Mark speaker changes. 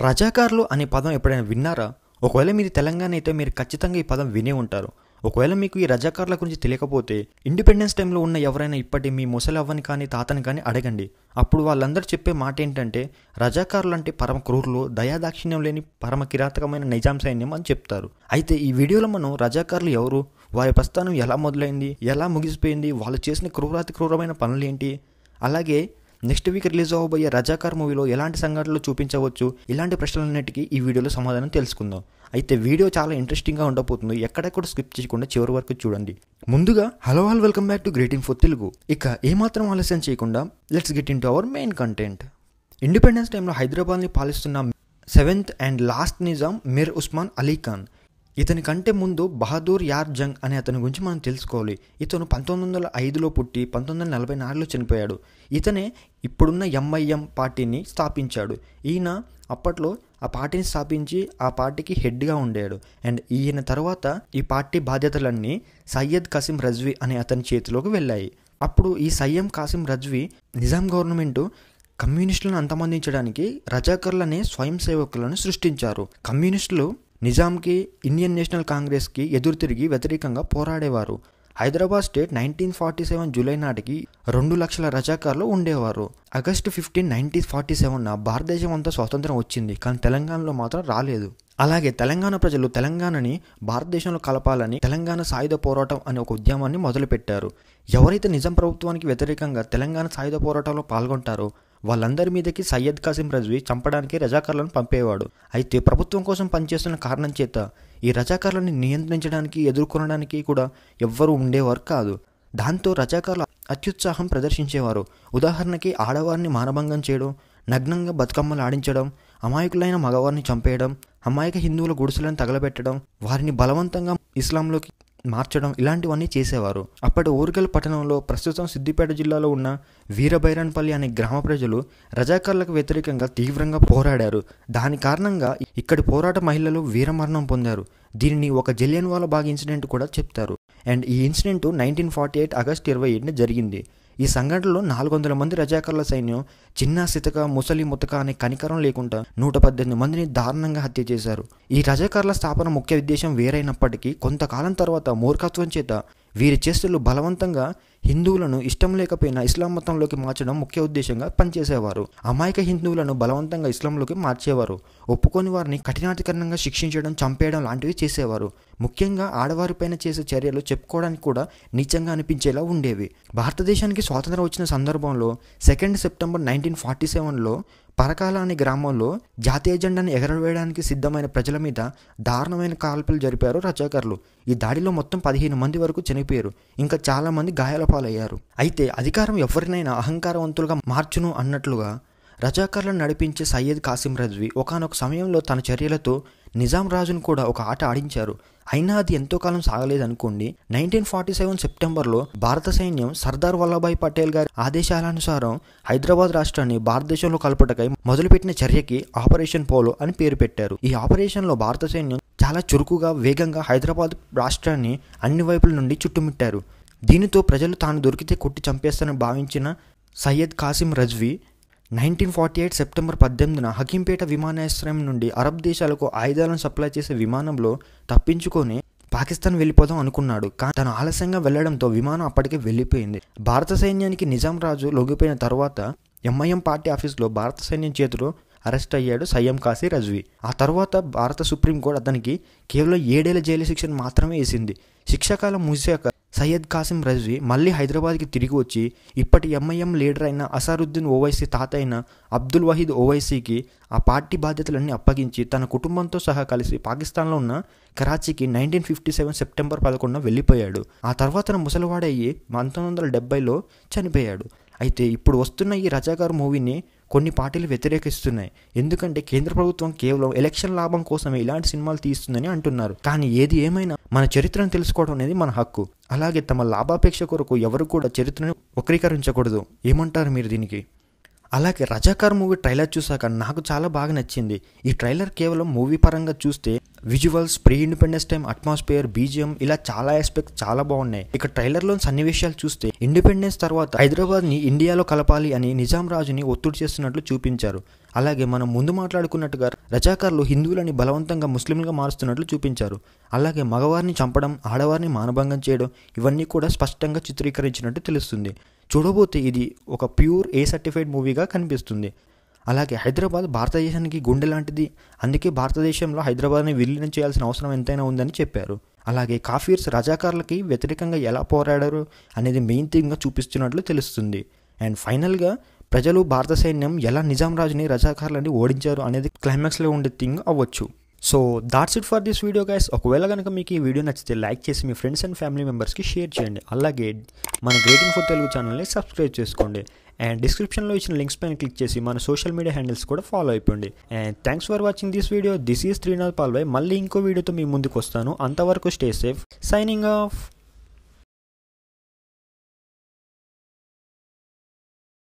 Speaker 1: రజాకార్లు అనే పదం ఎప్పుడైనా విన్నారా? ఒకవేళ మీది తెలంగాణ అయితే మీరు ఖచ్చితంగా ఈ పదం వినే ఉంటారు. ఒకవేళ మీకు ఈ రజాకార్ల గురించి తెలియకపోతే ఇండిపెండెన్స్ టైంలో ఉన్న ఎవరైనా ఇప్పటి మీ ముసలవ్వని కానీ తాతని కానీ అడగండి. అప్పుడు వాళ్ళందరూ చెప్పే మాట ఏంటంటే రజాకార్లు అంటే పరమ క్రూరులు, దయాదాక్షిణ్యం లేని పరమ కిరాతకమైన నిజాం సైన్యం అని చెప్తారు. అయితే ఈ వీడియోలో మనం రజాకార్లు ఎవరు, వారి ప్రస్థానం ఎలా మొదలైంది, ఎలా ముగిసిపోయింది, వాళ్ళు చేసిన క్రూరాతి క్రూరమైన పనులు ఏంటి, అలాగే నెక్స్ట్ వీక్ రిలీజ్ అవ్వబోయే రజాకార్ మూవీలో ఎలాంటి సంఘటనలు చూపించవచ్చు, ఇలాంటి ప్రశ్నలన్నిటికీ ఈ వీడియోలో సమాధానం తెలుసుకుందాం. అయితే వీడియో చాలా ఇంట్రెస్టింగ్గా ఉండబోతుంది. ఎక్కడెక్కడ స్కిప్ చేయకుండా చివరి వరకు చూడండి. ముందుగా hello all, welcome back to great info Telugu. ఇక ఏమాత్రం ఆలస్యం చేయకుండా let's get in to our main content. Independence టైంలో హైదరాబాద్ని పాలిస్తున్న 7th అండ్ లాస్ట్ నిజాం మిర్ ఉస్మాన్ అలీ ఖాన్. ఇతని కంటే ముందు బహదూర్ యార్ జంగ్ అనే అతని గురించి మనం తెలుసుకోవాలి. ఇతను 1905లో పుట్టి 1944లో చనిపోయాడు. ఇతనే ఇప్పుడున్న ఎంఐఎం పార్టీని స్థాపించాడు. ఈయన అప్పట్లో ఆ పార్టీని స్థాపించి ఆ పార్టీకి హెడ్గా ఉండాడు. అండ్ ఈయన తర్వాత ఈ పార్టీ బాధ్యతలన్నీ సయ్యద్ కాసిం రజ్వీ అనే అతని చేతిలోకి వెళ్ళాయి. అప్పుడు ఈ సయ్యం కాసిం రజ్వీ నిజాం గవర్నమెంటు కమ్యూనిస్టులను అంతమొందించడానికి రజాకర్లనే స్వయం సేవకులను సృష్టించారు. కమ్యూనిస్టులు నిజాంకి, ఇండియన్ నేషనల్ కాంగ్రెస్కి ఎదురు తిరిగి వ్యతిరేకంగా పోరాడేవారు. హైదరాబాద్ స్టేట్ 1947 జూలై నాటికి 2 లక్షల రజాకార్లు ఉండేవారు. ఆగస్టు 15, 1947 భారతదేశం అంతా స్వాతంత్రం వచ్చింది, కానీ తెలంగాణలో మాత్రం రాలేదు. అలాగే తెలంగాణ ప్రజలు తెలంగాణని భారతదేశంలో కలపాలని తెలంగాణ సాయుధ పోరాటం అనే ఒక ఉద్యమాన్ని మొదలుపెట్టారు. ఎవరైతే నిజాం ప్రభుత్వానికి వ్యతిరేకంగా తెలంగాణ సాయుధ పోరాటంలో పాల్గొంటారో వాళ్ళందరి మీదకి సయ్యద్ కాసిం రజ్వీ చంపడానికి రజాకార్లను పంపేవాడు. అయితే ప్రభుత్వం కోసం పనిచేస్తున్న కారణం చేత ఈ రజాకార్లను నియంత్రించడానికి, ఎదుర్కొనడానికి కూడా ఎవ్వరూ ఉండేవారు కాదు. దాంతో రజాకార్లు అత్యుత్సాహం ప్రదర్శించేవారు. ఉదాహరణకి ఆడవారిని మానభంగం చేయడం, నగ్నంగా బతుకమ్మలు ఆడించడం, అమాయకులైన మగవారిని చంపేయడం, అమాయక హిందువుల గుడిసెలను తగలబెట్టడం, వారిని బలవంతంగా ఇస్లాంలోకి మార్చడం, ఇలాంటివన్నీ చేసేవారు. అప్పటి ఓర్గల్ పట్టణంలో, ప్రస్తుతం సిద్దిపేట జిల్లాలో ఉన్న వీరబైరన్పల్లి అనే గ్రామ ప్రజలు రజాకార్లకు వ్యతిరేకంగా తీవ్రంగా పోరాడారు. దాని కారణంగా ఇక్కడి పోరాట మహిళలు వీరమరణం పొందారు. దీనిని ఒక జలియన్వాలా బాగ్ ఇన్సిడెంట్ కూడా చెప్తారు. అండ్ ఈ ఇన్సిడెంట్ 1948 ఆగస్టు 27 జరిగింది. ఈ సంఘటనలో 400 మంది రజాకార్ల సైన్యం చిన్న సితక, ముసలి ముతక అనే కనికరం లేకుండా 118 మందిని దారుణంగా హత్య చేశారు. ఈ రజాకార్ల స్థాపన ముఖ్య ఉద్దేశం వేరైనప్పటికీ కొంతకాలం తర్వాత మూర్ఖత్వం చేత వీరి చేష్టలు బలవంతంగా హిందువులను ఇష్టం లేకపోయినా ఇస్లాం మతంలోకి మార్చడం ముఖ్య ఉద్దేశంగా పనిచేసేవారు. అమాయక హిందువులను బలవంతంగా ఇస్లాంలోకి మార్చేవారు. ఒప్పుకొని వారిని కఠినాధికరణంగా శిక్షించడం, చంపేయడం లాంటివి చేసేవారు. ముఖ్యంగా ఆడవారిపైన చేసే చర్యలు చెప్పుకోవడానికి కూడా నీచంగా అనిపించేలా ఉండేవి. భారతదేశానికి స్వాతంత్రం వచ్చిన సందర్భంలో 2 సెప్టెంబర్ 1947లో పరకాల అనే గ్రామంలో జాతీయ జెండాను ఎగరవేయడానికి సిద్ధమైన ప్రజల మీద దారుణమైన కాల్పులు జరిపారు రజాకార్లు. ఈ దాడిలో మొత్తం 15 మంది వరకు చనిపోయారు. ఇంకా చాలా మంది గాయాల పాలయ్యారు. అయితే అధికారం ఎవరినైనా అహంకారవంతులుగా మార్చును అన్నట్లుగా రజాకార్లను నడిపించే సయ్యద్ కాసిం రజ్వీ ఒకానొక సమయంలో తన చర్యలతో నిజాం రాజును కూడా ఒక ఆట ఆడించారు. అయినా అది ఎంతో కాలం సాగలేదనుకోండి. 1947 సెప్టెంబర్లో భారత సైన్యం సర్దార్ వల్లభాయ్ పటేల్ గారి ఆదేశాలనుసారం హైదరాబాద్ రాష్ట్రాన్ని భారతదేశంలో కలుపుటకై మొదలుపెట్టిన చర్యకి ఆపరేషన్ పోలో అని పేరు పెట్టారు. ఈ ఆపరేషన్లో భారత సైన్యం చాలా చురుకుగా, వేగంగా హైదరాబాద్ రాష్ట్రాన్ని అన్ని వైపుల నుండి చుట్టుముట్టారు. దీనితో ప్రజలు తాను దొరికితే కొట్టి చంపేస్తారని భావించిన సయ్యద్ కాసిం రజ్వీ 1948 సెప్టెంబర్ 18 హకీంపేట విమానాశ్రయం నుండి అరబ్ దేశాలకు ఆయుధాలను సప్లై చేసే విమానంలో తప్పించుకొని పాకిస్తాన్ వెళ్ళిపోదాం అనుకున్నాడు. కానీ తను ఆలస్యంగా వెళ్లడంతో విమానం అప్పటికే వెళ్ళిపోయింది. భారత సైన్యానికి నిజాం రాజు లొంగిపోయిన తర్వాత ఎంఐఎం పార్టీ ఆఫీస్లో భారత సైన్యం చేతిలో అరెస్ట్ అయ్యాడు సయ్యం కాసిం రజ్వీ. ఆ తర్వాత భారత సుప్రీంకోర్టు అతనికి కేవలం 7 ఏళ్ల జైలు శిక్షను మాత్రమే వేసింది. శిక్షాకాలం ముగిశాక సయ్యద్ కాసిం రజ్వీ మళ్ళీ హైదరాబాద్కి తిరిగి వచ్చి ఇప్పటి ఎంఐఎం లీడర్ అయిన అసరుద్దీన్ ఓవైసీ తాత అయిన అబ్దుల్ వహీద్ ఓవైసీకి ఆ పార్టీ బాధ్యతలన్నీ అప్పగించి తన కుటుంబంతో సహా కలిసి పాకిస్తాన్లో ఉన్న కరాచీకి 1957 సెప్టెంబర్ 11 వెళ్ళిపోయాడు. ఆ తర్వాత ముసలివాడయ్యి 1970లో చనిపోయాడు. అయితే ఇప్పుడు వస్తున్న ఈ రజాకార్ మూవీని కొన్ని పార్టీలు వ్యతిరేకిస్తున్నాయి. ఎందుకంటే కేంద్ర ప్రభుత్వం కేవలం ఎలక్షన్ లాభం కోసమే ఇలాంటి సినిమాలు తీస్తుందని అంటున్నారు. కానీ ఏది ఏమైనా మన చరిత్రను తెలుసుకోవడం అనేది మన హక్కు. అలాగే తమ లాభాపేక్ష కొరకు ఎవరు కూడా చరిత్రను వక్రీకరించకూడదు. ఏమంటారు మీరు దీనికి? అలాగే రజాకార్ మూవీ ట్రైలర్ చూసాక నాకు చాలా బాగా నచ్చింది. ఈ ట్రైలర్ కేవలం మూవీ పరంగా చూస్తే visuals, pre independence time atmosphere, BGM ఇలా చాలా ఆస్పెక్ట్స్ చాలా బాగున్నాయి. ఇక ట్రైలర్లోని సన్నివేశాలు చూస్తే ఇండిపెండెన్స్ తర్వాత హైదరాబాద్ని ఇండియాలో కలపాలి అని నిజాం రాజుని ఒత్తిడి చేస్తున్నట్లు చూపించారు. అలాగే మనం ముందు మాట్లాడుకున్నట్టుగా రజాకార్లు హిందువులని బలవంతంగా ముస్లింలుగా మారుస్తున్నట్లు చూపించారు. అలాగే మగవారిని చంపడం, ఆడవారిని మానభంగం చేయడం ఇవన్నీ కూడా స్పష్టంగా చిత్రీకరించినట్టు తెలుస్తుంది. చూడబోతే ఇది ఒక ప్యూర్ ఏ సర్టిఫైడ్ మూవీగా కనిపిస్తుంది. అలాగే హైదరాబాద్ భారతదేశానికి గుండె లాంటిది, అందుకే భారతదేశంలో హైదరాబాద్ని విలీనం చేయాల్సిన అవసరం ఎంతైనా ఉందని చెప్పారు. అలాగే కాఫీర్స్ రజాకార్లకి వ్యతిరేకంగా ఎలా పోరాడారు అనేది మెయిన్ థీమ్గా చూపిస్తున్నట్లు తెలుస్తుంది. అండ్ ఫైనల్గా ప్రజలు, భారత సైన్యం ఎలా నిజాం రాజుని, రజాకార్లని ఓడించారు అనేది క్లైమాక్స్లో ఉండే థింగ్ అవ్వచ్చు. So that's it for this video guys. ఒకవేళ కనుక మీకు ఈ వీడియో నచ్చితే లైక్ చేసి మీ ఫ్రెండ్స్ అండ్ ఫ్యామిలీ మెంబర్స్కి షేర్ చేయండి. అలాగే మన గ్రేట్ ఇన్ఫో తెలుగు ఛానల్ని సబ్స్క్రైబ్ చేసుకోండి. అండ్ డిస్క్రిప్షన్లో ఇచ్చిన లింక్స్ పైన క్లిక్ చేసి మన సోషల్ మీడియా హ్యాండిల్స్ కూడా ఫాలో అయిపోండి. And thanks for watching this video. This is Srinath Palvai. మళ్ళీ ఇంకో వీడియోతో మీ ముందుకు వస్తాను. అంతవరకు స్టే సేఫ్. Signing off.